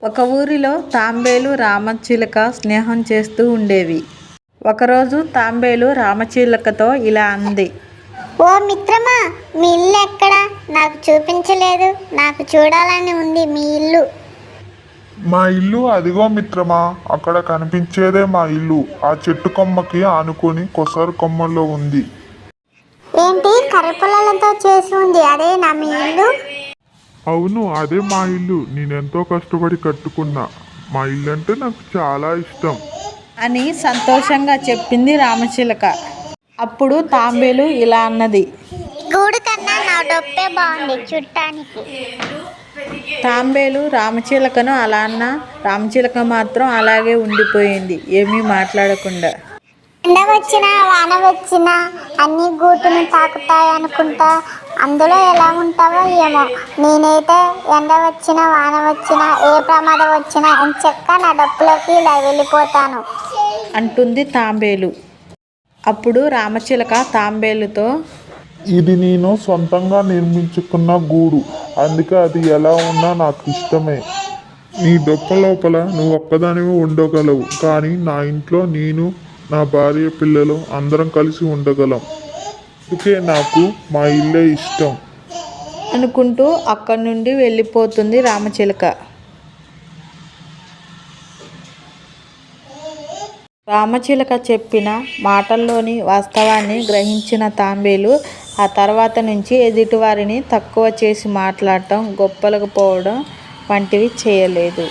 ఒక ఊరిలో తాంబేలు రామచిలుక స్నేహం చేస్తూ ఉండేవి. ఒకరోజు తాంబేలు రామచిలుకతో ఇలా అంది. ఓ మిత్రమా, మీ ఇల్లు ఎక్కడా? నాకు చూపించలేదు. నాకు చూడాలని ఉంది మీ ఇల్లు. మా ఇల్లు అదిగో మిత్రమా, అక్కడ కనిపించేదే మా ఇల్లు. ఆ చెట్టు కొమ్మకి ఆనుకొని కొసరు కొమ్మలో ఉంది. ఏంటి, కర్రపుల్లలతో చేసి ఉంది అదేనా మీ ఇల్లు? అవును, అదే మా ఇల్లు. నేనెంతో కష్టపడి కట్టుకున్నా. మా ఇల్లు అంటే నాకు చాలా ఇష్టం అని సంతోషంగా చెప్పింది రామచిలుక. అప్పుడు తాంబేలు ఇలా అన్నది. గూడు కన్నా నా డొప్పే బాగుంది చుట్టానికి. తాంబేలు రామచిలుకను అలా అన్నా రామచిలుక మాత్రం అలాగే ఉండిపోయింది, ఏమీ మాట్లాడకుండా. ఎండ వచ్చినా వాన వచ్చినా అన్ని గూటును తాకుతాయనుకుంటా. అందులో ఎలా ఉంటావో ఏమో. నేనైతే ఎండ వచ్చినా వాన వచ్చినా ఏ ప్రమాదం వచ్చినా ఎంచక్కా నా డప్పులోకి ఇలా వెళ్ళిపోతాను అంటుంది తాంబేలు. అప్పుడు రామచిలుక తాంబేలుతో, ఇది నేను సొంతంగా నిర్మించుకున్న గూడు, అందుకే అది ఎలా ఉన్నా నాకు ఇష్టమే. నీ డొక్క లోపల నువ్వు ఒక్కదానివే ఉండగలవు, కానీ నా ఇంట్లో నేను, నా భార్య, పిల్లలు అందరం కలిసి ఉండగలం. అందుకే నాకు మా ఇల్లే ఇష్టం అనుకుంటూ అక్కడి నుండి వెళ్ళిపోతుంది రామచిలుక. రామచిలుక చెప్పిన మాటల్లోని వాస్తవాన్ని గ్రహించిన తాంబేలు ఆ తర్వాత నుంచి ఎదుటివారిని తక్కువ చేసి మాట్లాడటం, గొప్పలకు పోవడం వంటివి చేయలేదు.